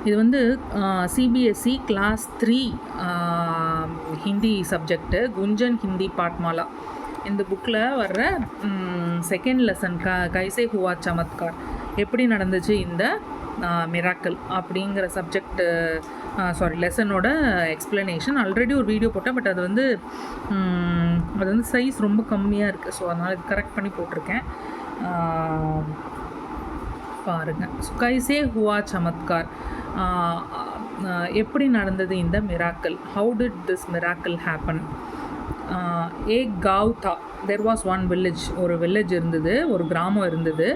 இது வந்து CBSE class 3 Hindi subject Gunjan Hindi Pathmala. இந்த புக்கில் வர்ற செகண்ட் லெசன் கைசே ஹுவா சமத்கார், எப்படி நடந்துச்சு இந்த மிராக்கிள் அப்படிங்கிற சப்ஜெக்டு லெசனோட எக்ஸ்ப்ளனேஷன். ஆல்ரெடி ஒரு வீடியோ போட்டேன், பட் அது வந்து சைஸ் ரொம்ப கம்மியாக இருக்குது. ஸோ அதனால் இது கரெக்ட் பண்ணி போட்டிருக்கேன், பாருங்கள். ஸோ கைசே ஹுவா சமத்கார், எப்படி நடந்தது இந்த miracle, how did this miracle happen. एक गाँव था, देर वॉज वन विलेज, और विलेज இருந்தது, ஒரு கிராமம் இருந்தது.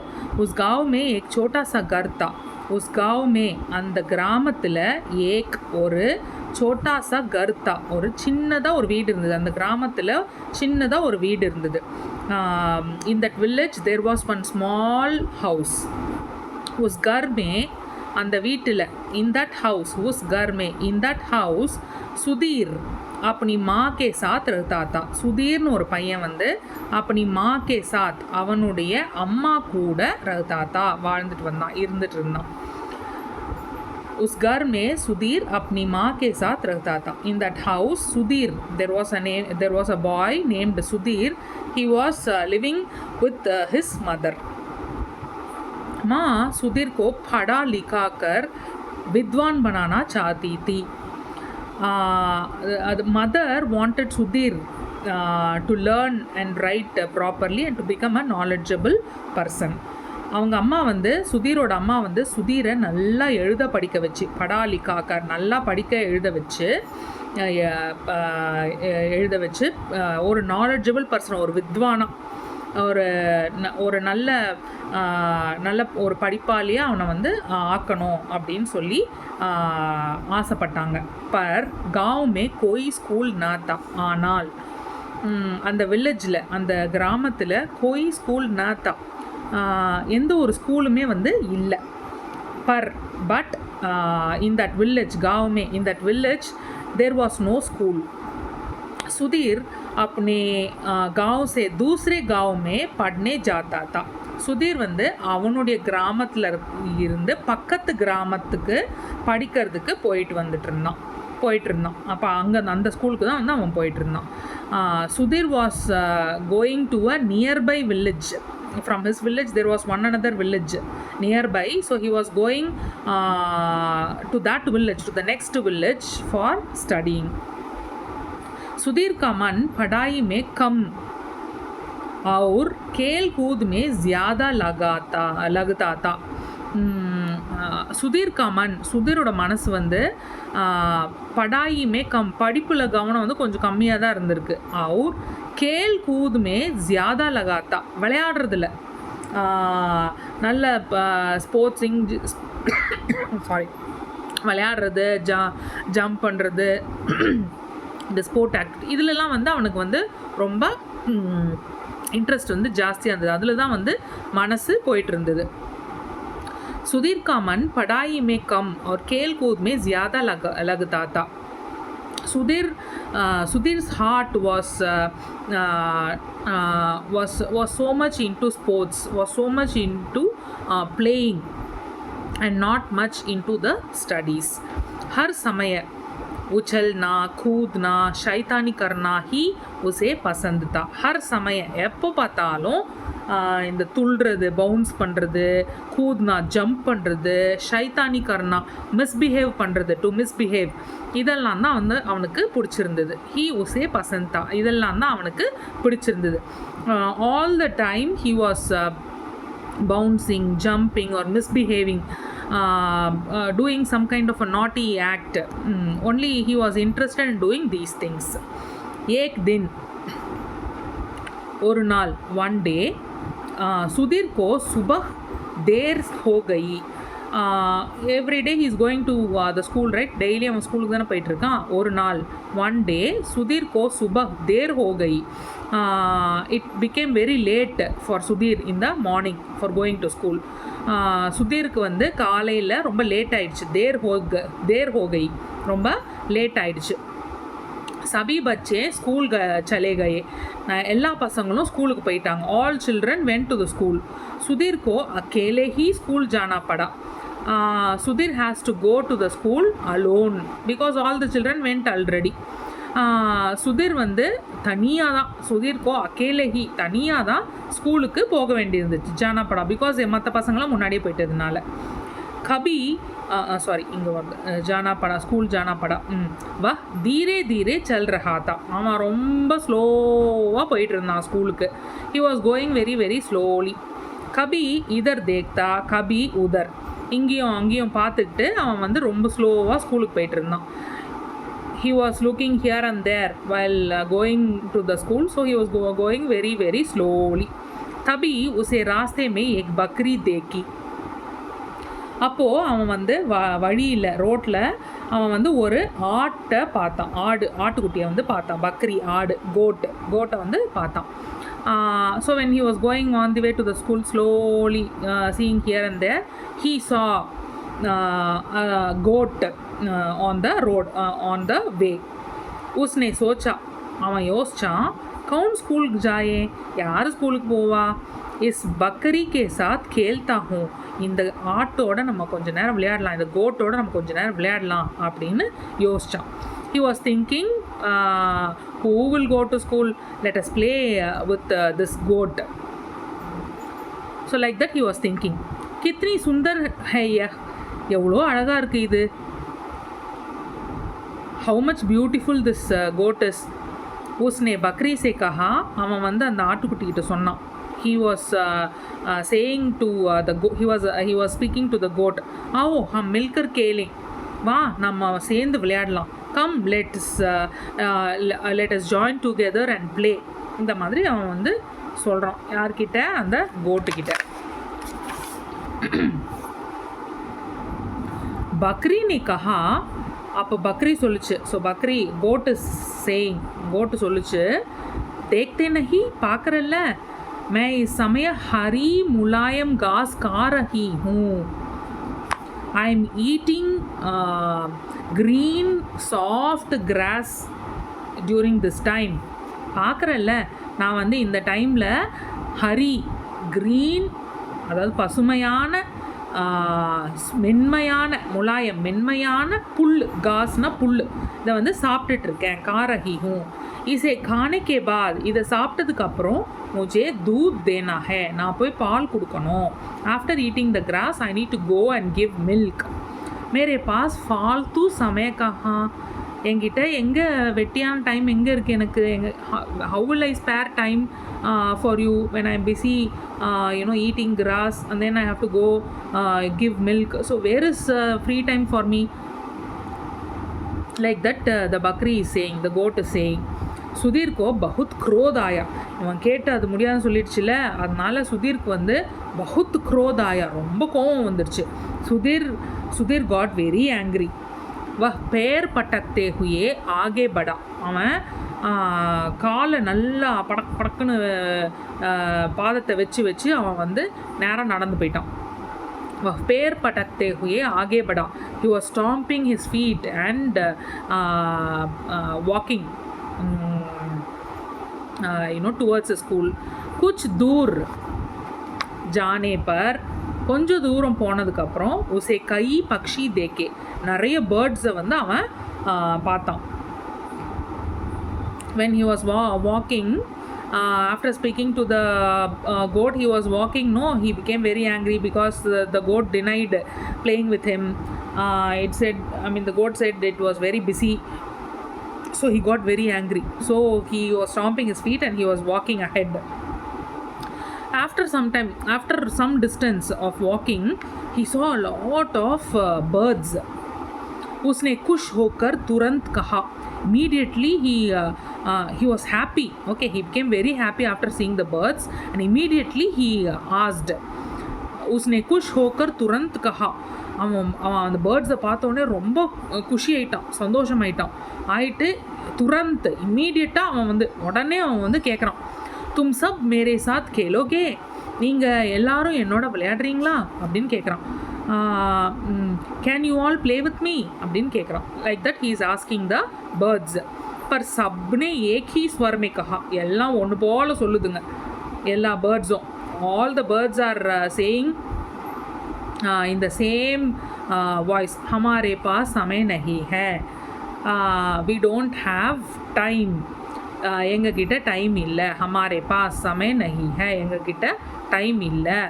उस गाँव में एक छोटा सा घर था, उस गाँव में அந்த கிராமத்தில் एक ஒரு छोटा सा घर था, ஒரு சின்னதாக ஒரு வீடு இருந்தது. அந்த கிராமத்தில் சின்னதாக ஒரு வீடு இருந்தது. in that village there was one small house, उस घर में அந்த வீட்டில், in that house, उस घर में, in that house, सुधीर अपनी माँ के साथ रहता था. சுதீர்னு ஒரு பையன் வந்து अपनी माँ के साथ அவனுடைய அம்மா கூட रहता था, வாழ்ந்துட்டு வந்தான், இருந்துட்டு இருந்தான். उस घर में सुधीर अपनी माँ के साथ रहता था. In that house, Sudhir, there was a boy named Sudhir. He was living with his mother. माँ सुधीर को पढ़ा लिखा कर विद्वान बनाना चाहती थी. The mother wanted Sudhir to learn and write properly and to become a knowledgeable person. அவங்க அம்மா வந்து, சுதீரோட அம்மா வந்து சுதீரை நல்லா எழுத படிக்க வச்சு, படாலிக்காக்கார், நல்லா படிக்க எழுத வச்சு ஒரு நாலெட்ஜபிள் பர்சன், ஒரு வித்வானா, ஒரு நல்ல ஒரு படிப்பாளியாக அவனை வந்து ஆக்கணும் அப்படின்னு சொல்லி ஆசைப்பட்டாங்க. பர் காவுமே கோய் ஸ்கூல் நாத்தா, ஆனால் அந்த வில்லேஜில், அந்த கிராமத்தில் கோய் ஸ்கூல் நாத்தா, எந்த ஒரு ஸ்கூலுமே வந்து இல்லை. Per but in that village, गाँव में, in that village there was no school. Sudhir अपने गाँव से दूसरे गाँव में पढ़ने जाता था. சுதீர் வந்து அவனுடைய கிராமத்தில் இருந்து பக்கத்து கிராமத்துக்கு படிக்கிறதுக்கு போயிட்டு இருந்தான். அப்போ அங்கே அந்த ஸ்கூலுக்கு தான் வந்து அவன் போயிட்டு இருந்தான். Sudhir was going to a nearby village. From his village there was one another village nearby, so he was going to that village, to the next village for studying. Sudhir का मन पढ़ाई में कम और खेल कूद में ज़्यादा लगता था. சுதீர் का मन, சுதீரோட மனசு வந்து படாயி மே கம், படிப்பில் கவனம் வந்து கொஞ்சம் கம்மியாக தான் இருந்திருக்கு. और खेल कूद में ज़्यादा लगाता, விளையாடுறதுல நல்ல ஸ்போர்ட்ஸிங் விளையாடுறது, ஜம்ப் பண்ணுறது, இந்த ஸ்போர்ட் ஆக்டிவிட்டி, இதிலெல்லாம் வந்து அவனுக்கு வந்து ரொம்ப இன்ட்ரெஸ்ட் வந்து ஜாஸ்தியாக இருந்தது. அதில் தான் வந்து மனசு போயிட்டு இருந்தது. सुधीर का मन पढ़ाई में कम और खेल कूद में ज़्यादा लगता था. Sudhir's heart was so much into sports, was so much into playing and not much into the studies. हर समय उछलना, कूदना, शैतानी करना ही उसे पसंद था. हर समय, எப்போ பார்த்தாலும் இந்த துள்ளுறது, பவுன்ஸ் பண்ணுறது, கூத்னா, ஜம்ப் பண்ணுறது, ஷைத்தானி கர்னா, மிஸ்பிஹேவ் பண்ணுறது, டு மிஸ்பிஹேவ், இதெல்லாம் தான் வந்து அவனுக்கு பிடிச்சிருந்தது. ஹீ உசே பசந்தா, இதெல்லாம் தான் அவனுக்கு பிடிச்சிருந்தது. All the time he was bouncing, jumping or misbehaving, doing some kind of a naughty act. Only he was interested in doing these things. एक दिन, ஒரு நாள், one day, सुधीर को सुबह देर हो गई. Every day he is going to the school, right? Daily அவன் ஸ்கூலுக்கு தானே போயிட்டுருக்கான். ஒரு நாள், one day, सुधीर को सुबह देर हो गई. It became very late for Sudhir in the morning for going to school. சுதீருக்கு வந்து காலையில் ரொம்ப லேட் ஆயிடுச்சு. தேர் हो गई, ரொம்ப லேட் ஆயிடுச்சு. सभी बच्चे स्कूल चले गए, எல்லா பசங்களும் ஸ்கூலுக்கு போயிட்டாங்க. All children went to the school. Sudhir को अकेले ही स्कूल जाना पड़ा. Sudhir has to go to the school alone because all the children went already. Sudhir வந்து தனியாக தான், சுதீர்க்கோ அக்கேலஹி தனியாக தான் ஸ்கூலுக்கு போக வேண்டியிருந்துச்சு ஜானாபடா, பிகாஸ் மற்ற பசங்களாம் முன்னாடியே போயிட்டதுனால. கபி சாரி இங்கே வந்து ஜானாபடா, ஸ்கூல் ஜானாபடா. வா தீரே தீரே செல் ரஹாத்தா, அவன் ரொம்ப ஸ்லோவாக போயிட்டு இருந்தான் ஸ்கூலுக்கு. He was going very very slowly. கபி இதர் தேக்தா கபி உதர், இங்கேயும் அங்கேயும் பார்த்துக்கிட்டு அவன் வந்து ரொம்ப ஸ்லோவாக ஸ்கூலுக்கு போயிட்டு இருந்தான். He was looking here and there while going to the school, so he was going very very slowly. तभी उसे रास्ते में एक बकरी देखी. அப்போது அவன் வந்து வழியில் ரோட்டில் அவன் வந்து ஒரு ஆட்டை பார்த்தான், ஆட்டுக்குட்டியை வந்து பார்த்தான், பக்ரி ஆடு, கோட்டை வந்து பார்த்தான். So when he was going on the way to the school, slowly seeing here and there, he saw a goat on the road, on the way. उसने सोचा, அவன் யோசிச்சான், कौन स्कूल जाए, யார் ஸ்கூலுக்கு போவா, is Bakri K Chhath கேல்தா who, இந்த ஆட்டோட நம்ம கொஞ்ச நேரம் விளையாடலாம், இந்த கோட்டோட நம்ம கொஞ்ச நேரம் விளையாடலாம் அப்படின்னு யோசிச்சான். He was thinking, who will go to school, let us play with this goat. So like that he was thinking. कितनी सुंदर है यह, எவ்வளோ அழகாக இருக்குது இது. how much beautiful this goat is. उसने बकरी से कहा, அவன் வந்து அந்த ஆட்டுக்குட்டிகிட்ட சொன்னான். he was saying to the goat, he was speaking to the goat, आओ हम मिलकर खेलें, வா நம்ம சேர்ந்து விளையாடலாம், come let us join together and play. இந்த மாதிரி அவன் வந்து சொல்கிறான், யார்கிட்ட, அந்த கோட்டுக்கிட்ட. बकरी ने कहा, அப்போ பக்ரி சொல்லுச்சு. ஸோ பக்ரி கோட்டு சேயிங், கோட்டு சொல்லுச்சு, देखते नहीं, பார்க்குறல்ல, मैं इस समय हरी मुलायम घास खा रही हूँ, I am eating green soft grass during this time. பார்க்குறல்ல, நான் வந்து இந்த டைமில் ஹரி க்ரீன், அதாவது பசுமையான, மென்மையான, முலாயம் மென்மையான புல், காஸ்னா புல், இதை வந்து சாப்பிட்டுட்ருக்கேன். காரஹிஹூ, இசே கானே கே பாத், இதை சாப்பிட்டதுக்கப்புறம் முஜே தூத் தேனா ஹே, நான் போய் பால் கொடுக்கணும். After eating the grass I need to go and give milk. மேரே பாஸ் ஃபால்தூ சமய கஹா, என்கிட்ட எங்கே வெட்டியான டைம் எங்கே இருக்குது எனக்கு, how will I spare time for you when I'm busy eating grass and then I have to go give milk, so where is free time for me. like that the bakri is saying, the goat is saying. சுதீர்க்கோ பகுத் க்ரோதாயா, இவன் கேட்டு அது முடியாதுன்னு சொல்லிடுச்சுல, அதனால சுதீர்க்கு வந்து பகுத் க்ரோதாயா, ரொம்ப கோவம் வந்துடுச்சு. Sudhir got very angry. வஹ் பேர் பட்டக்தே ஹுயே ஆகே படா, அவன் காலை நல்லா படக்குன்னு பாதத்தை வச்சு அவன் வந்து நேராக நடந்து போயிட்டான். वह पैर पटकते हुए आगे बढ़ा. He was stomping his feet and walking towards the school. कुछ दूर जाने पर, கொஞ்சம் தூரம் போனதுக்கப்புறம், உசே கை பக்ஷி தேக்கே, நிறைய பேர்ட்ஸை வந்து அவன் பார்த்தான். when he was walking, after speaking to the goat, he was walking, he became very angry because the goat denied playing with him. The goat said it was very busy, so he got very angry, so he was stomping his feet and he was walking ahead. After some distance of walking, he saw a lot of birds. उसने खुश होकर तुरंत कहा, immediately he was happy. Okay, he became very happy after seeing the birds and immediately he asked. उसने खुश होकर तुरंत कहा, அவன் அந்த பேர்ட்ஸை பார்த்தோன்னே ரொம்ப குஷி ஆயிட்டான், சந்தோஷமாயிட்டான். ஆயிட்டு துரந்த் இம்மீடியட்டாக அவன் வந்து கேட்குறான், தும் சப் மேரே சாத் கேலோகே, நீங்கள் எல்லாரும் என்னோட விளையாடுறீங்களா அப்படின்னு கேட்குறான். Can you all play with me அப்படின்னு கேட்குறான். Like that he is asking the birds. பர் சப்னே ஏக் ஹீ ஸ்வர்மே கஹா, எல்லாம் ஒன்று போல் சொல்லுதுங்க எல்லா பேர்ட்ஸும். All the birds are saying in the same voice, हमारे पास समय नहीं है, we don't have time, எங்ககிட்ட டைம் இல்லை, हमारे पास समय नहीं है, எங்ககிட்ட டைம் இல்லை.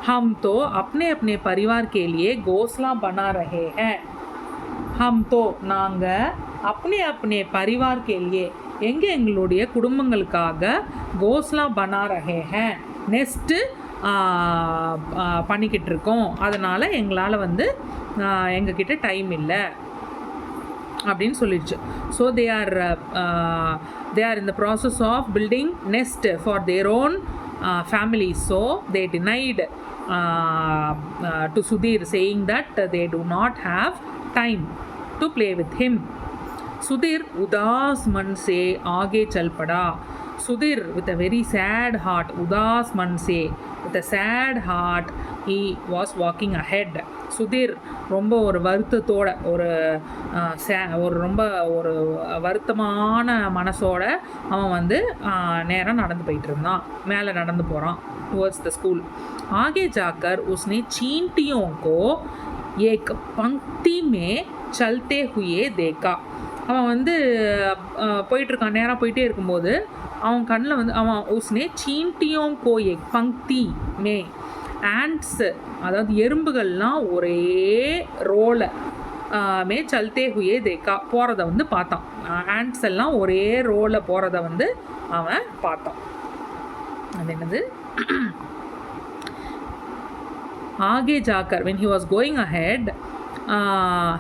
हम तो अपने अपने परिवार के लिए घोंसला बना रहे हैं. हम तो நாங்கள் अपने अपने परिवार के लिए எங்களுடைய குடும்பங்களுக்காக घोंसला बना रहे हैं, நெஸ்ட்டு பண்ணிக்கிட்டு இருக்கோம், அதனால் எங்களால் வந்து எங்ககிட்ட டைம் இல்லை அப்படின்னு சொல்லிடுச்சு. So they are in the process of building nest for their own family, so they denied to Sudhir, saying that they do not have time to play with him. Sudhir udaas man se aage chal pada. Sudhir with a very sad heart, udaas man se, with a sad heart he was walking ahead. Sudhir ரொம்ப ஒரு வருத்தத்தோட ஒரு ரொம்ப ஒரு வருத்தமான மனசோட அவன் வந்து நேராக நடந்து போயிட்டு இருந்தான், மேலே நடந்து போகிறான் டுவர்ட்ஸ் த ஸ்கூல். आगे जाकर उसने चींटियों को एक पंक्ति में चलते हुए देखा. அவன் வந்து போயிட்டுருக்கான், நேராக போயிட்டே இருக்கும்போது அவன் கண்ணில் வந்து उसने चींटियों को एक पंक्ति में, ஆண்ட்ஸு அதாவது எறும்புகள்லாம் ஒரே ரோல மே சல்தே ஹுயே தேக்கா போகிறத வந்து பார்த்தான். ஆண்ட்ஸ் எல்லாம் ஒரே ரோல போகிறத வந்து அவன் பார்த்தான். அது என்னது, आगे जाकर when he was going ahead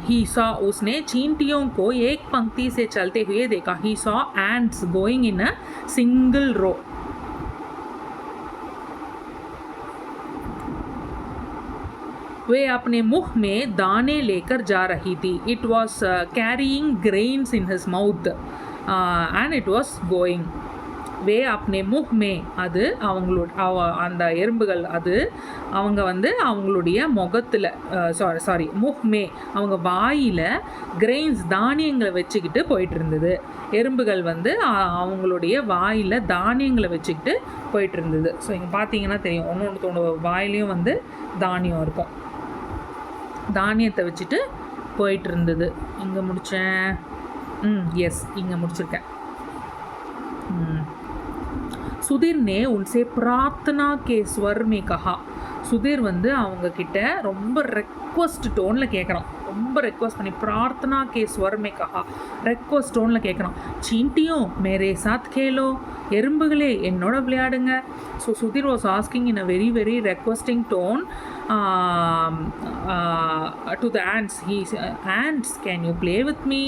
he saw, उसने चींटियों को एक पंक्ति से चलते हुए देखा. he saw ants going in a single row. वे अपने मुँह में दाने लेकर जा रही थी. It was carrying grains in his mouth and it was going. வே अपने मुँह में, அது அந்த எறும்புகள் அது அவங்க வந்து அவங்களுடைய முகத்தில் முஹ் மே அவங்க வாயில் கிரெயின்ஸ் தானியங்களை வச்சுக்கிட்டு போயிட்டு இருந்தது. எறும்புகள் வந்து அவங்களுடைய வாயில் தானியங்களை வச்சுக்கிட்டு போயிட்டு இருந்தது. ஸோ இங்கே பார்த்தீங்கன்னா தெரியும், ஒன்று வாயிலையும் வந்து தானியம் இருக்கும், தானியத்தை வச்சுட்டு போயிட்டு இருந்தது. இங்கே முடித்தேன், எஸ் இங்கே முடிச்சிருக்கேன். சுதீர் நே உன்சே பிரார்த்தனா கே ஸ்வர் மே கஹா. சுதீர் வந்து அவங்கக்கிட்ட ரொம்ப ரெக்வஸ்ட் டோனில் கேட்குறான், ரொம்ப ரெக்வஸ்ட் பண்ணி பிரார்த்தனா கே ஸ்வர் மே கஹா, ரெக்வஸ்ட் டோனில் கேட்குறான். சீண்டியும் மேரே சாத் கேலோ, எறும்புகளே என்னோட விளையாடுங்க. So Sudhir was asking in a very very requesting tone to the ants. Ants, can you play with me?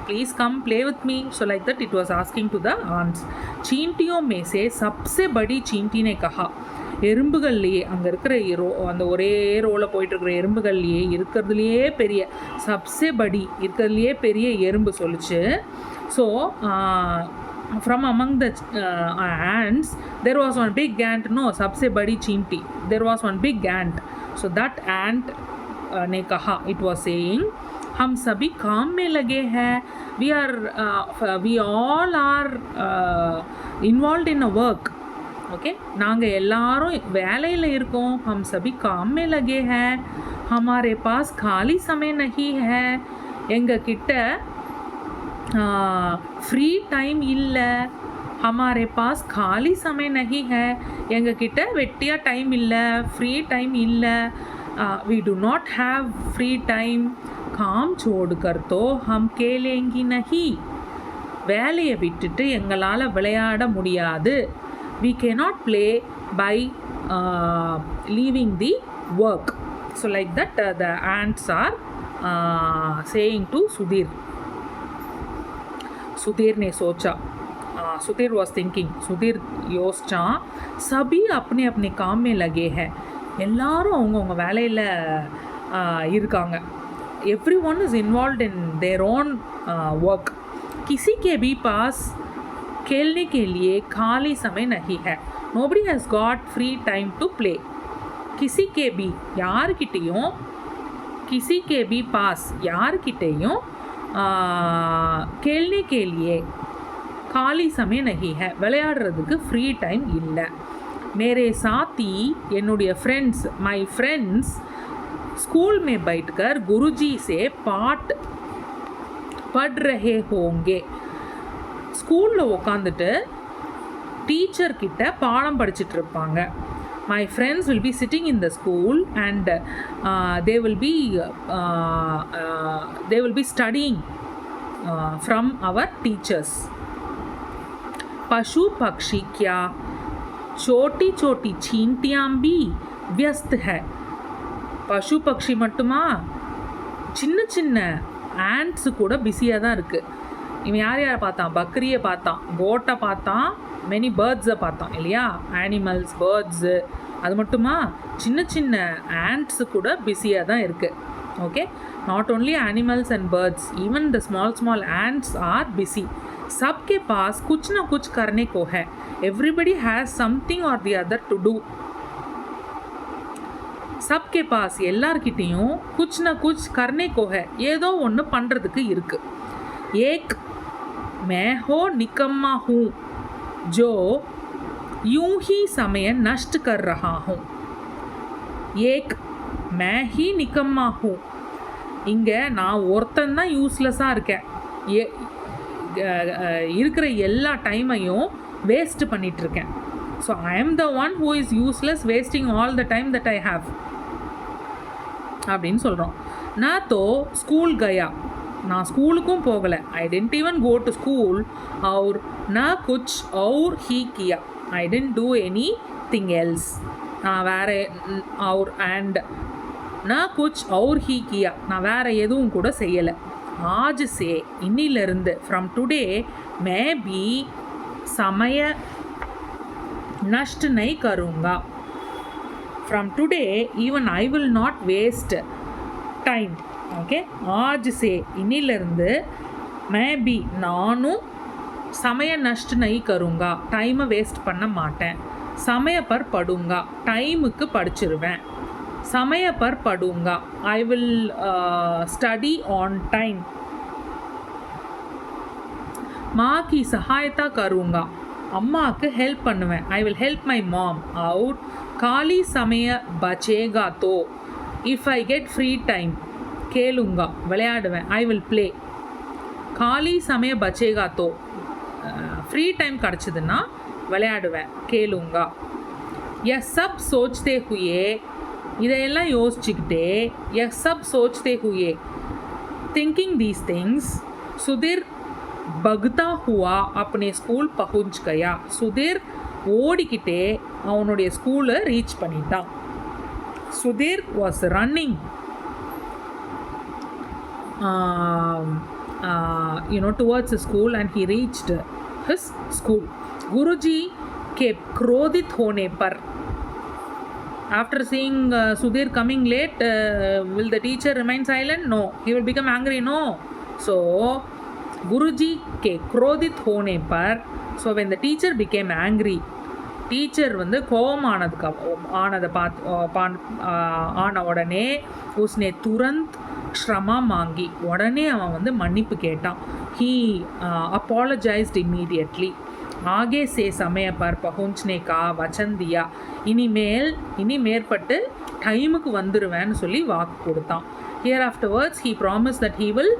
Please come play with me. So like that it was asking to the ants. चींटियों में से सबसे बड़ी चींटी ने कहा. எறும்புகள்லையே அங்கே இருக்கிற அந்த ஒரே ரோவில் போயிட்டுருக்கிற எறும்புகள்லையே இருக்கிறதுலையே பெரிய சப்சே படி இருக்கிறதுலையே பெரிய எறும்பு சொல்லிச்சு. So from among the ants there was one big ant. No, सबसे बड़ी चींटी, there was one big ant. So that ant ने कहा, it was saying, हम सभी काम में लगे हैं, we all are involved in a work. okay, நாங்கள் எல்லாரும் வேலையில் இருக்கோம். हम सभी काम में लगे हैं, हमारे पास खाली समय नहीं है. எங்கள் கிட்ட ஃப்ரீ டைம் இல்லை. हमारे पास खाली समय नहीं है, எங்கள் கிட்ட வெட்டியாக டைம் இல்லை, ஃப்ரீ டைம் இல்லை. we do not have free time. काम छोड़कर तो हम खेलेंगे नहीं. வேலையை விட்டுட்டு எங்களால் விளையாட முடியாது. we cannot play by leaving the work. So like that the ants are saying to Sudhir. Sudhir ने सोचा, सुधीर वॉज थिंकिंग, सुधीर யோசிச்சான், சபி अपने अपने काम में लगे हैं, எல்லாரும் அவங்கவுங்க வேலையில் இருக்காங்க. Every one is involved in their own work. किसी के भी पास खेलने के लिए खाली समय नहीं है. nobody has got free time to play. किसी के भी யார்கிட்டையும், किसी के भी पास யார்கிட்டையும் खेलने के लिए खाली समय नहीं है, விளையாடுறதுக்கு ஃப்ரீ டைம் இல்லை. मेरे साथी என்னுடைய ஃப்ரெண்ட்ஸ் மை ஃப்ரெண்ட்ஸ் स्कूल में बैठकर गुरुजी से पाठ पढ़ रहे होंगे ஸ்கூலில் உட்காந்துட்டு டீச்சர்கிட்ட பாடம் படிச்சுட்டு இருப்பாங்க. My friends will be sitting in the school and they will be studying from our teachers. पशु पक्षी क्या छोटी छोटी चींटियाँ भी व्यस्त है. பசு பக்ஷி மட்டுமா, சின்ன சின்ன ஆண்ட்ஸு கூட பிஸியாக தான் இருக்குது. இவன் யாரை பார்த்தான்? பக்ரியை பார்த்தான், கோட்டை பார்த்தான், மெனி பேர்ட்ஸை பார்த்தான் இல்லையா? Animals, birds. அது மட்டுமா, சின்ன சின்ன ஆண்ட்ஸு கூட பிஸியாக தான் இருக்குது. Okay, not only animals and birds, even the small ants are busy. सबके पास कुछ ना कुछ करने को है. Everybody has something or the other to do. सबके पास எல்லார்கிட்டையும் कुछ ना कुछ करने को है, ஏதோ ஒன்று பண்ணுறதுக்கு இருக்குது. एक मैं हो निकम्मा हूँ जो यूं ही समय नष्ट कर रहा हूँ. एक मैं ही निकम्मा हूँ. இங்கே நான் ஒருத்தன் தான் யூஸ்லெஸ்ஸாக இருக்கேன். இருக்கிற எல்லா டைமையும் வேஸ்ட் பண்ணிகிட்ருக்கேன். So I am the one who is useless, wasting all the time that I have அப்படின்னு சொல்கிறோம். நான் தோ ஸ்கூல் கயா, நான் ஸ்கூலுக்கும் போகலை. I didn't even go to school. और ना कुछ और ही किया, I didn't do anything else. நான் வேறு और and ना कुछ और ही किया, நான் வேறு எதுவும் கூட செய்யலை. आज से இன்னிலிருந்து, फ्रॉम टुडे मैं भी समय नष्ट नहीं करूँगा. From today even I will not waste time. Okay, आज से இன்னிலிருந்து मैं भी நானும் समय नष्ट नहीं करूँगा, டைமை வேஸ்ட் பண்ண மாட்டேன். समय पर पढ़ूँगा, டைமுக்கு படிச்சிருவேன். समय पर पढ़ूँगा, I will study on time. माँ की सहायता करूँगा, अम्मा को हेल्प பண்ணுவேன். I will help my mom. और खाली समय बचेगा तो if I get free time खेलूँगा, விளையாடுவேன். I will play. खाली समय बचेगा तो फ्री टाइम கிடச்சிதுன்னா விளையாடுவேன், खेलूँगा. यह सब सोचते हुए, இதையெல்லாம் யோசிச்சுக்கிட்டே, यह सब सोचते हुए, thinking these things, सुधीर भगता हुआ अपने स्कूल पहुंच गया. सुधीर ஓடிக்கிட்டே அவனுடைய ஸ்கூலை ரீச் பண்ணிட்டான். Sudhir was running towards the school and he reached his school. गुरुजी के क्रोधित होने पर, after seeing Sudhir coming late, will the teacher remain silent? No, he will become angry. No. So Guruji ke krodit hone par, so when the teacher became angry, teacher வந்து கோபம் ஆன உடனே உஸ்னே Durand க்ஷமா monkey, உடனே அவன் வந்து மன்னிப்பு கேட்டான். He apologised immediately. ஆகே சே சமய பர் பஹுஞ்ச்னே கா வச்சன் தியா, இனி மேற்பட்டு டைமுக்கு வந்துடுவேன்னு சொல்லி வாக்கு கொடுத்தான். Here afterwards he promised that he will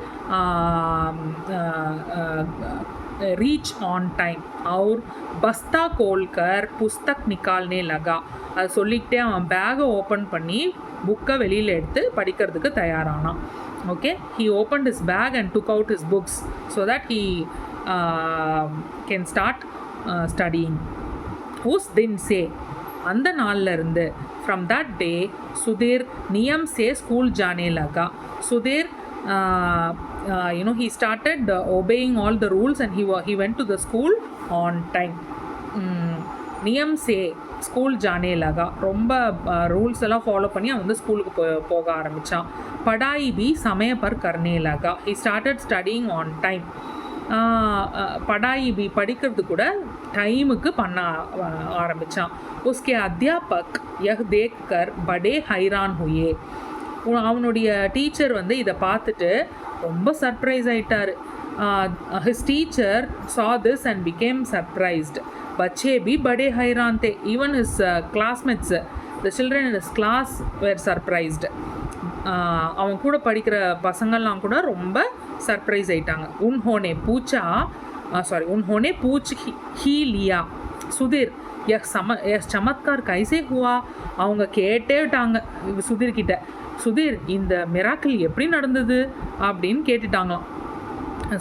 reach on time. और बस्ता खोलकर पुस्तक निकालने लगा. அது சொல்லிக்கிட்டே அவன் பேகை ஓப்பன் பண்ணி புக்கை வெளியில் எடுத்து படிக்கிறதுக்கு தயாரானான். Okay, he opened his bag and took out his books so that he can start studying. उस दिन से, அந்த நாளில் இருந்து, from that day सुधीर नियम से स्कूल जाने लगा. Sudhir he started obeying all the rules and he went to the school on time. நியம் சே ஸ்கூல் ஜானே லகா, ரொம்ப ரூல்ஸ் எல்லாம் ஃபாலோ பண்ணி அவன் வந்து ஸ்கூலுக்கு போக ஆரம்பித்தான். படாய் பி சமய பர் கர்னே லகா, he started studying on time. படாய் பி படிக்கிறது கூட டைமுக்கு பண்ண ஆரம்பித்தான். உஸ்கே அத்தியாபக் யஹ் தேக் கர் படே ஹைரான் ஹுயே, அவனுடைய டீச்சர் வந்து இதை பார்த்துட்டு ரொம்ப சர்ப்ரைஸ் ஆகிட்டார். His teacher saw this and became surprised. बच्चे भी बड़े हैरान थे. Even his classmates, the children in his class were surprised. அவன் கூட படிக்கிற பசங்கள்லாம் கூட ரொம்ப சர்ப்ரைஸ் ஆயிட்டாங்க. उन्होंने पूछ ही लिया, सुधीर यह चमत्कार कैसे हुआ? அவங்க கேட்டே விட்டாங்க சுதீர் கிட்ட, சுதீர் இந்த மிராக்கிள் எப்படி நடந்தது அப்படின்னு கேட்டுட்டாங்களாம்.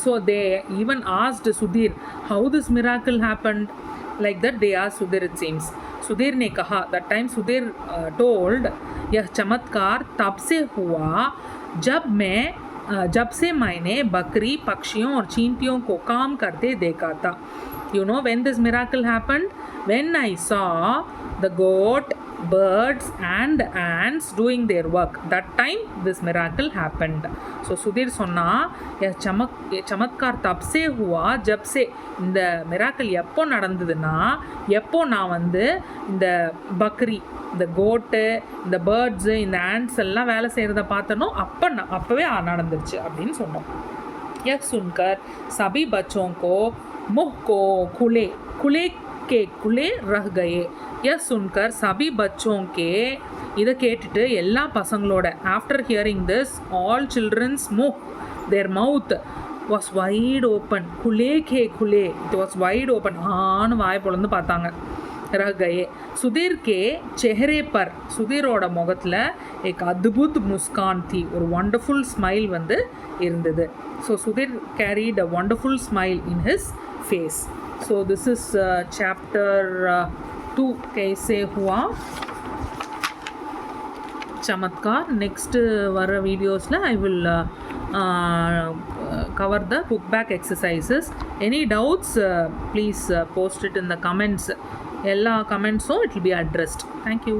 So they even asked Sudhir how this miracle happened. Like that they asked Sudhir, it seems. Sudhir ने कहा, that time Sudhir told, यह चमत्कार तब से हुआ जब से मैंने बकरी, पक्षियों और चींटियों को काम करते देखा था. You know when this miracle happened? When I saw the goat, birds and ants doing their work. That time this miracle happened. So Sudhir சொன்னா चमत्कार तब से हुआ जब से, இந்த மிராக்கிள் எப்போ நடந்ததுன்னா, எப்போ நான் வந்து இந்த பக்ரி, இந்த கோட்டு, இந்த பேர்ட்ஸு, இந்த ஆண்ட்ஸ் எல்லாம் வேலை செய்கிறத பார்த்தனோ அப்போவே நடந்துருச்சு அப்படின்னு சொன்னோம். यह सुनकर सभी बच्चों को मुँह को खुले रह गए. यह सुनकर सभी बच्चों के, இதை கேட்டுட்டு எல்லா பசங்களோட, after hearing this all childrens their mouth was wide open. खुले it was wide open. ஆன்னு வாய் பொளந்து பார்த்தாங்க. रह गए. सुधीर के चेहरे पर, சுதீரோட முகத்தில் एक अद्भुत मुस्कान थी, ஒரு wonderful smile வந்து இருந்தது. So Sudhir carried a wonderful smile in his face. So this is chapter 2 कैसे हुआ चमत्कार. Next வர வீடியோஸில் I will cover the book back exercises. Any doubts, please post it in the comments. எல்லா கமெண்ட்ஸும் it will be addressed. Thank you.